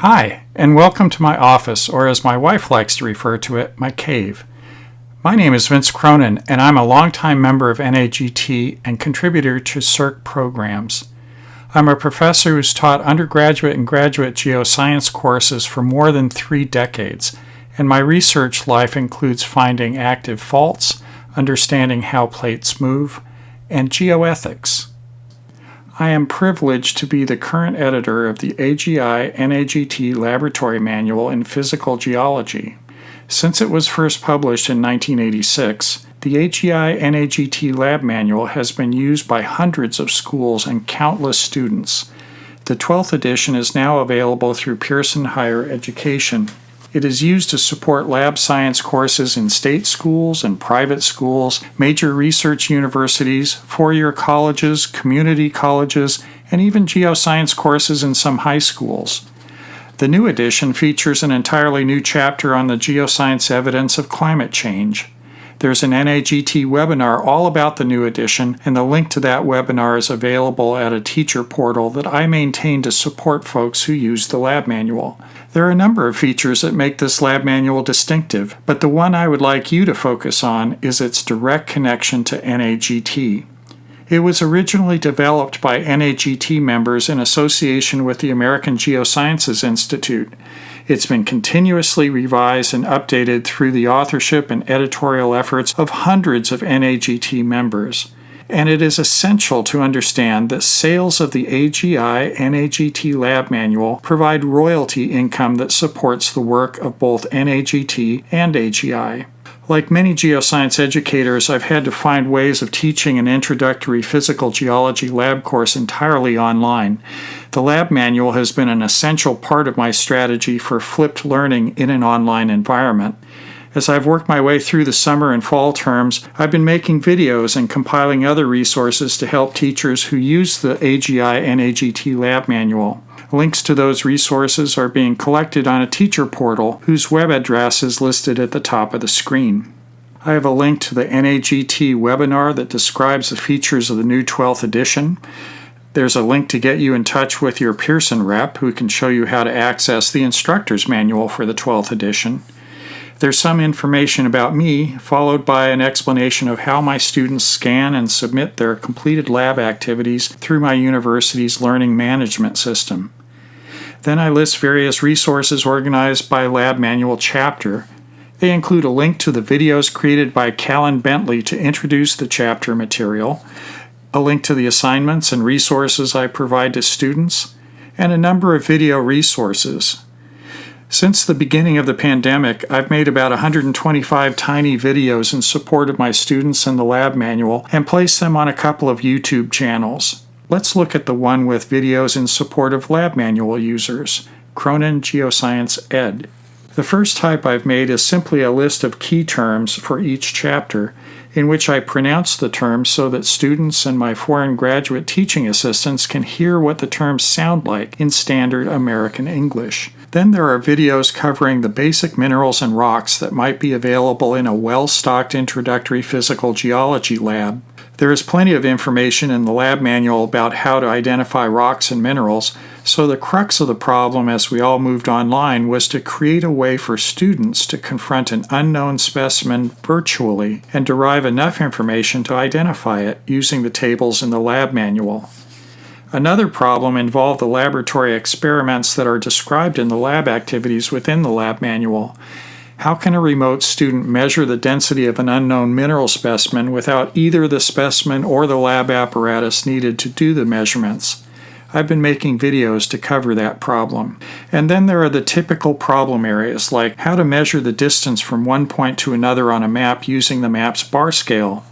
Hi, and welcome to my office, or as my wife likes to refer to it, my cave. My name is Vince Cronin, and I'm a longtime member of NAGT and contributor to CERC programs. I'm a professor who's taught undergraduate and graduate geoscience courses for more than 3 decades, and my research life includes finding active faults, understanding how plates move, and geoethics. I am privileged to be the current editor of the AGI NAGT Laboratory Manual in Physical Geology. Since it was first published in 1986, the AGI NAGT Lab Manual has been used by hundreds of schools and countless students. The 12th edition is now available through Pearson Higher Education. It is used to support lab science courses in state schools and private schools, major research universities, four-year colleges, community colleges, and even geoscience courses in some high schools. The new edition features an entirely new chapter on the geoscience evidence of climate change. There's an NAGT webinar all about the new edition, and the link to that webinar is available at a teacher portal that I maintain to support folks who use the lab manual. There are a number of features that make this lab manual distinctive, but the one I would like you to focus on is its direct connection to NAGT. It was originally developed by NAGT members in association with the American Geosciences Institute. It's been continuously revised and updated through the authorship and editorial efforts of hundreds of NAGT members. And it is essential to understand that sales of the AGI NAGT Lab Manual provide royalty income that supports the work of both NAGT and AGI. Like many geoscience educators, I've had to find ways of teaching an introductory physical geology lab course entirely online. The lab manual has been an essential part of my strategy for flipped learning in an online environment. As I've worked my way through the summer and fall terms, I've been making videos and compiling other resources to help teachers who use the AGI NAGT Lab Manual. Links to those resources are being collected on a teacher portal whose web address is listed at the top of the screen. I have a link to the NAGT webinar that describes the features of the new 12th edition. There's a link to get you in touch with your Pearson rep who can show you how to access the instructor's manual for the 12th edition. There's some information about me, followed by an explanation of how my students scan and submit their completed lab activities through my university's learning management system. Then I list various resources organized by lab manual chapter. They include a link to the videos created by Callan Bentley to introduce the chapter material, a link to the assignments and resources I provide to students, and a number of video resources. Since the beginning of the pandemic, I've made about 125 tiny videos in support of my students and the lab manual and placed them on a couple of YouTube channels. Let's look at the one with videos in support of lab manual users, Cronin-Geoscience-Ed. The first type I've made is simply a list of key terms for each chapter, in which I pronounce the terms so that students and my foreign graduate teaching assistants can hear what the terms sound like in standard American English. Then there are videos covering the basic minerals and rocks that might be available in a well-stocked introductory physical geology lab. There is plenty of information in the lab manual about how to identify rocks and minerals, so the crux of the problem as we all moved online was to create a way for students to confront an unknown specimen virtually and derive enough information to identify it using the tables in the lab manual. Another problem involved the laboratory experiments that are described in the lab activities within the lab manual. How can a remote student measure the density of an unknown mineral specimen without either the specimen or the lab apparatus needed to do the measurements? I've been making videos to cover that problem. And then there are the typical problem areas, like how to measure the distance from one point to another on a map using the map's bar scale.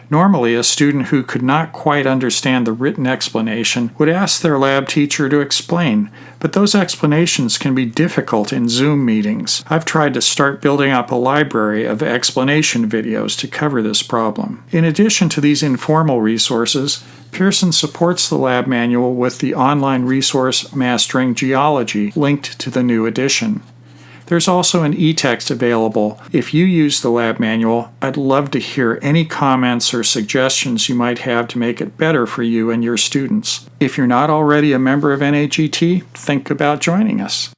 Normally, a student who could not quite understand the written explanation would ask their lab teacher to explain, but those explanations can be difficult in Zoom meetings. I've tried to start building up a library of explanation videos to cover this problem. In addition to these informal resources, Pearson supports the lab manual with the online resource Mastering Geology, linked to the new edition. There's also an e-text available. If you use the lab manual, I'd love to hear any comments or suggestions you might have to make it better for you and your students. If you're not already a member of NAGT, think about joining us.